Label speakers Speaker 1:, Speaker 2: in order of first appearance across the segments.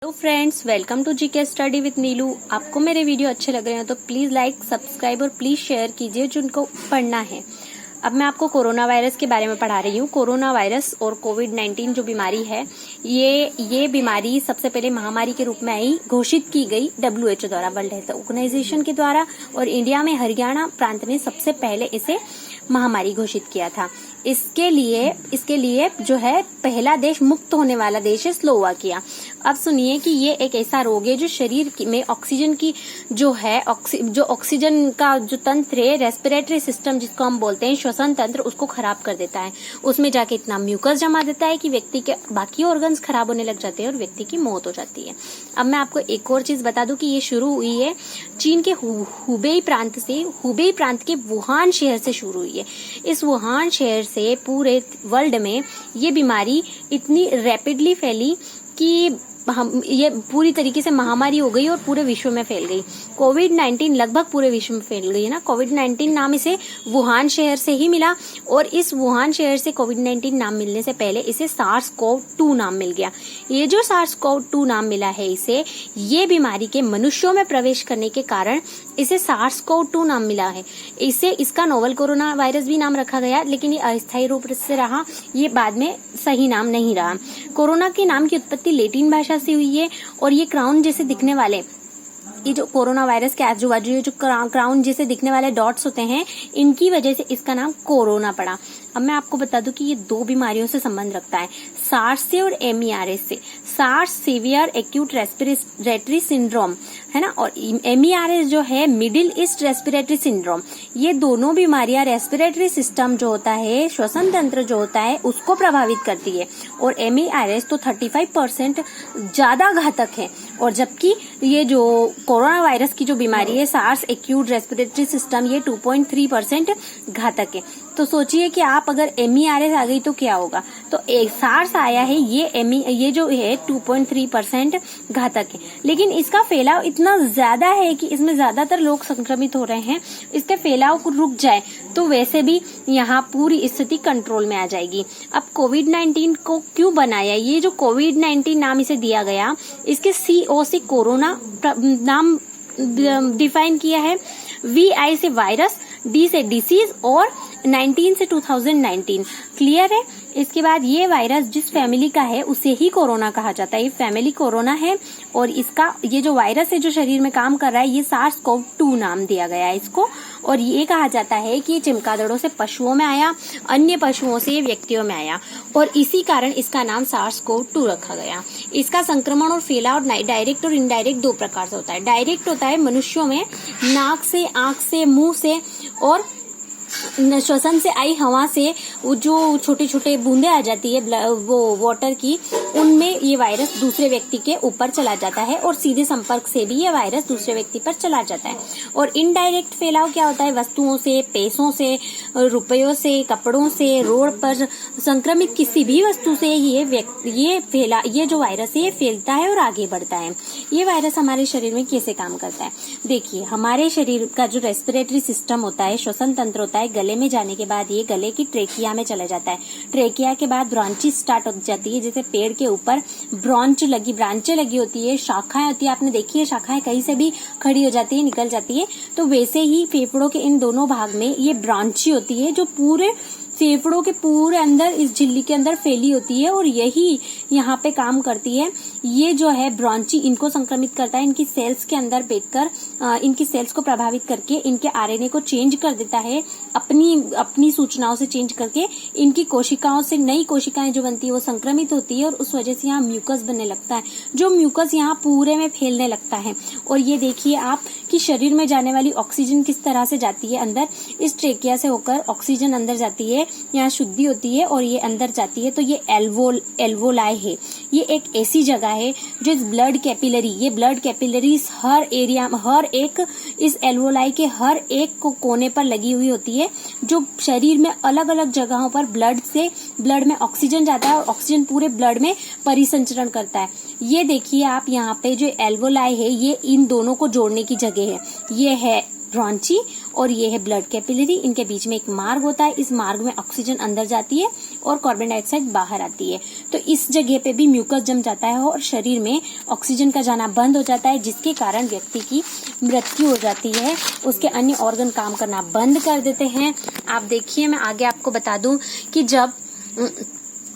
Speaker 1: Hello friends, welcome to GK study with Neelu. आपको मेरे video अच्छे लग रहे हैं तो प्लीज लाइक, सब्सक्राइब और प्लीज शेयर कीजिए जिनको पढ़ना है। अब मैं आपको कोरोना वायरस के बारे में पढ़ा रही हूँ। कोरोना वायरस और कोविड-19 जो बीमारी है, ये बीमारी सबसे पहले महामारी के रूप में आई, घोषित की गई WHO द्वारा, वर्ल्ड हेल्थ ऑर्गेनाइजेशन के द्वारा, और इंडिया में हरियाणा प्रांत ने सबसे पहले इसे महामारी घोषित किया था। इसके लिए जो है पहला देश मुक्त होने वाला देश है स्लोवाकिया। अब सुनिए कि ये एक ऐसा रोग है जो शरीर में ऑक्सीजन की जो ऑक्सीजन का जो तंत्र है, रेस्पिरेटरी सिस्टम जिसको हम बोलते हैं, श्वसन तंत्र, उसको खराब कर देता है। उसमें जाके इतना म्यूकस जमा देता है कि व्यक्ति के बाकी ऑर्गन्स खराब होने लग जाते हैं और व्यक्ति की मौत हो जाती है। अब मैं आपको एक और चीज बता दूं कि ये शुरू हुई है चीन के हुबेई प्रांत से, हुबेई प्रांत के वुहान शहर से शुरू हुई है। इस वुहान शहर से पूरे वर्ल्ड में ये बीमारी इतनी रैपिडली फैली कि ये पूरी तरीके से महामारी हो गई और पूरे विश्व में फैल गई। कोविड-19 लगभग पूरे विश्व में फैल गई है ना। कोविड-19 नाम इसे वुहान शहर से ही मिला, और इस वुहान शहर से कोविड-19 नाम मिलने से पहले इसे SARS-CoV-2 नाम मिल गया। ये जो SARS-CoV-2 नाम मिला है इसे, ये बीमारी के मनुष्यों में प्रवेश करने के कारण इसे SARS-CoV-2 नाम मिला है। इसका नोवल कोरोना वायरस भी नाम रखा गया, लेकिन ये अस्थायी रूप से रहा, ये बाद में सही नाम नहीं रहा। कोरोना के नाम की उत्पत्ति लैटिन भाषा से हुई है, और ये क्राउन जैसे दिखने वाले, ये जो कोरोना वायरस के आजू बाजू जो क्राउन जैसे दिखने वाले डॉट्स होते हैं, इनकी वजह से इसका नाम कोरोना पड़ा। अब मैं आपको बता दूं कि ये दो बीमारियों से संबंध रखता है, सार्स से और MERS से। SARS severe acute respiratory syndrome है ना, और MERS जो है मिडिल ईस्ट रेस्पिरेटरी सिंड्रोम। ये दोनों बीमारियां रेस्पिरेटरी सिस्टम जो होता है, श्वसन तंत्र जो होता है, उसको प्रभावित करती है, और MERS तो 35% ज्यादा घातक है, और जबकि ये जो कोरोना वायरस की जो बीमारी है, सार्स एक्यूट रेस्पिरेटरी सिस्टम, ये 2.3% घातक है। तो सोचिए कि आप अगर MERS आ गई तो क्या होगा। तो एक सार्स आया है, ये जो है 2.3% घातक है, लेकिन इसका फैलाव इतना ज्यादा है कि इसमें ज्यादातर लोग संक्रमित हो रहे हैं। इसके फैलाव को रुक जाए तो वैसे भी यहाँ पूरी स्थिति कंट्रोल में आ जाएगी। अब कोविड-19 को क्यों बनाया, ये जो कोविड-19 नाम इसे दिया गया, इसके CO से कोरोना नाम डिफाइन किया है, VI से वायरस, D से डिसीज, और 19 से 2019। क्लियर है। इसके बाद ये वायरस जिस फैमिली का है उसे ही कोरोना कहा जाता है। ये फैमिली कोरोना है, और इसका ये जो वायरस है जो शरीर में काम कर रहा है, ये SARS-CoV-2 नाम दिया गया है इसको। और ये कहा जाता है कि ये चमगादड़ों से पशुओं में आया, अन्य पशुओं से व्यक्तियों में आया, और इसी कारण इसका नाम SARS-CoV-2 रखा गया। इसका संक्रमण और फैलाव डायरेक्ट और इनडायरेक्ट दो प्रकार से होता है। डायरेक्ट होता है मनुष्यों में, नाक से, आंख से, मुंह से, और श्वसन से आई हवा से वो जो छोटे छोटे बूंदे आ जाती है वो वाटर की, उनमें ये वायरस दूसरे व्यक्ति के ऊपर चला जाता है, और सीधे संपर्क से भी ये वायरस दूसरे व्यक्ति पर चला जाता है। और इनडायरेक्ट फैलाव क्या होता है, वस्तुओं से, पैसों से, रुपयों से, कपड़ों से, रोड पर संक्रमित किसी भी वस्तु से ये जो वायरस है ये फैलता है और आगे बढ़ता है। ये वायरस हमारे शरीर में कैसे काम करता है, देखिए। हमारे शरीर का जो रेस्पिरेटरी सिस्टम होता है, श्वसन तंत्र होता है, गले में जाने के बाद ये गले की ट्रेकिया में चला जाता है। ट्रेकिया के बाद ब्रांचेस स्टार्ट हो जाती है, जैसे पेड़ के ऊपर ब्रांचें लगी होती है, शाखाएं होती है, आपने देखी है, शाखाएं कहीं से भी खड़ी हो जाती है, निकल जाती है। तो वैसे ही फेफड़ों के इन दोनों भाग में ये ब्रांची होती है जो पूरे फेफड़ों के पूरे अंदर, इस झिल्ली के अंदर फैली होती है, और यही यहाँ पे काम करती है। ये जो है ब्रांची, इनको संक्रमित करता है, इनकी सेल्स के अंदर बैठकर इनकी सेल्स को प्रभावित करके इनके RNA को चेंज कर देता है, अपनी सूचनाओं से चेंज करके इनकी कोशिकाओं से नई कोशिकाएं जो बनती है वो संक्रमित होती है, और उस वजह से यहाँ म्यूकस बनने लगता है, जो म्यूकस यहाँ पूरे में फैलने लगता है। और ये देखिए आप कि शरीर में जाने वाली ऑक्सीजन किस तरह से जाती है अंदर, इस ट्रेकिया से होकर ऑक्सीजन अंदर जाती है, यहाँ शुद्धि होती है और ये अंदर जाती है। तो ये एल्वोलाई है, ये एक ऐसी जगह है जो ब्लड कैपिलरीज हर एरिया, हर एक इस एल्वोलाई के हर एक कोने पर लगी हुई होती है, जो शरीर में अलग अलग जगहों पर ब्लड में ऑक्सीजन जाता है, और ऑक्सीजन पूरे ब्लड में परिसंचरण करता है। ये देखिए आप, यहाँ पे जो एल्वोलाई है ये इन दोनों को जोड़ने की जगह है। ये है ब्रांची और ये है ब्लड कैपिलरी, इनके बीच में एक मार्ग होता है, इस मार्ग में ऑक्सीजन अंदर जाती है और कार्बन डाइऑक्साइड बाहर आती है। तो इस जगह पे भी म्यूकस जम जाता है और शरीर में ऑक्सीजन का जाना बंद हो जाता है, जिसके कारण व्यक्ति की मृत्यु हो जाती है। उसके अन्य ऑर्गन काम करना बंद कर देते हैं। आप देखिए, मैं आगे आपको बता दूं कि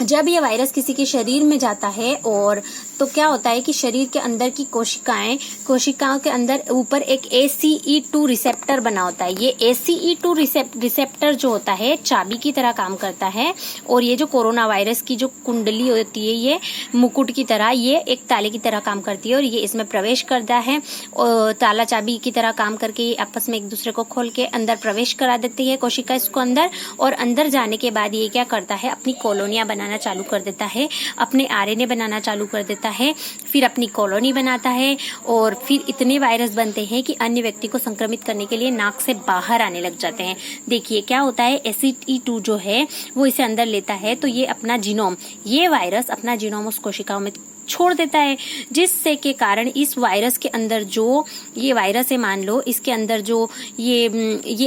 Speaker 1: जब ये वायरस किसी के शरीर में जाता है और तो क्या होता है कि शरीर के अंदर की कोशिकाओं के अंदर ऊपर एक ACE2 रिसेप्टर बना होता है। ये ACE2 रिसेप्टर जो होता है चाबी की तरह काम करता है, और ये जो कोरोना वायरस की जो कुंडली होती है, ये मुकुट की तरह, ये एक ताले की तरह काम करती है और ये इसमें प्रवेश करता है और ताला चाबी की तरह काम करके ये आपस में एक दूसरे को खोल के अंदर प्रवेश करा देती है कोशिका इसको अंदर, और अंदर जाने के बाद ये क्या करता है, अपनी कॉलोनियां बनाना चालू कर देता है, अपने RNA बनाना चालू कर देता है, फिर अपनी कॉलोनी बनाता है और फिर इतने वायरस बनते हैं कि अन्य व्यक्ति को संक्रमित करने के लिए नाक से बाहर आने लग जाते हैं। देखिए क्या होता है, ACE2 जो है वो इसे अंदर लेता है, तो ये अपना जीनोम, ये वायरस अपना जीनोम उस कोशिकाओं में छोड़ देता है, जिससे के कारण इस वायरस के अंदर जो ये वायरस है, मान लो इसके अंदर जो ये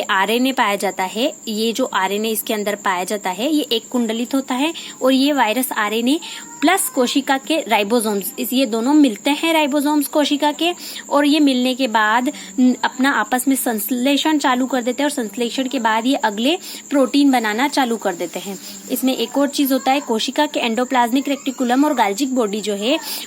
Speaker 1: RNA पाया जाता है, ये जो RNA इसके अंदर पाया जाता है ये एक कुंडलित होता है, और ये वायरस RNA प्लस कोशिका के राइबोसोम्स, ये दोनों मिलते हैं राइबोसोम्स कोशिका के, और ये मिलने के बाद अपना आपस में संश्लेषण चालू कर देते हैं, और संश्लेषण के बाद ये अगले प्रोटीन बनाना चालू कर देते हैं। इसमें एक और चीज होता है, कोशिका के एंडोप्लाज्मिक रेक्टिकुलम और गाल्जिक बॉडी जो है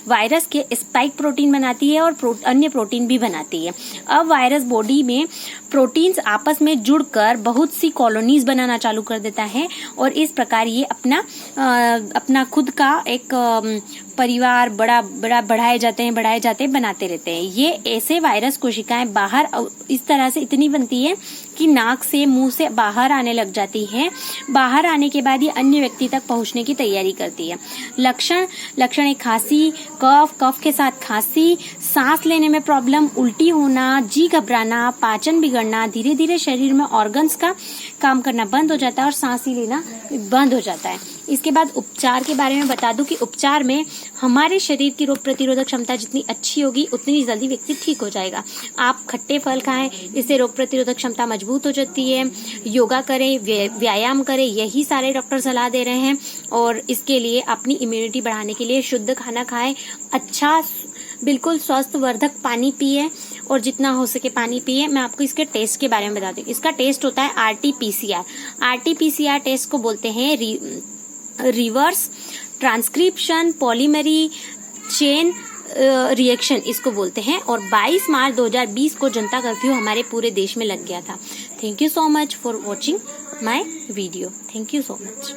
Speaker 1: वायरस के स्पाइक प्रोटीन बनाती है और अन्य प्रोटीन भी बनाती है। अब वायरस बॉडी में प्रोटीन्स आपस में जुड़कर बहुत सी कॉलोनीज बनाना चालू कर देता है, और इस प्रकार ये अपना खुद का एक परिवार बढ़ाए जाते बनाते रहते हैं। ये ऐसे वायरस कोशिकाएं बाहर इस तरह से इतनी बनती है कि नाक से मुंह से बाहर आने लग जाती है। बाहर आने के बाद ये अन्य व्यक्ति तक पहुंचने की तैयारी करती है। लक्षण एक खांसी, कफ के साथ खांसी, सांस लेने में प्रॉब्लम, उल्टी होना, जी घबराना, पाचन बिगड़ना, धीरे धीरे शरीर में ऑर्गन्स का काम करना बंद हो जाता है और सांस ही लेना बंद हो जाता है। इसके बाद उपचार के बारे में बता दूं कि उपचार में हमारे शरीर की रोग प्रतिरोधक क्षमता जितनी अच्छी होगी उतनी जल्दी व्यक्ति ठीक हो जाएगा। आप खट्टे फल खाएं, इससे रोग प्रतिरोधक क्षमता मजबूत हो जाती है। योगा करें, व्यायाम करें, यही सारे डॉक्टर सलाह दे रहे हैं। और इसके लिए अपनी इम्यूनिटी बढ़ाने के लिए शुद्ध खाना खाएं, अच्छा बिल्कुल स्वास्थ्यवर्धक पानी पिए, और जितना हो सके पानी पिए। मैं आपको इसके टेस्ट के बारे में बता दूं। इसका टेस्ट होता है RT-PCR। RT-PCR टेस्ट को बोलते हैं रिवर्स ट्रांसक्रिप्शन पॉलीमरी चेन रिएक्शन इसको बोलते हैं। और 22 मार्च 2020 को जनता कर्फ्यू हमारे पूरे देश में लग गया था। Thank you so much for watching my video. Thank you so much.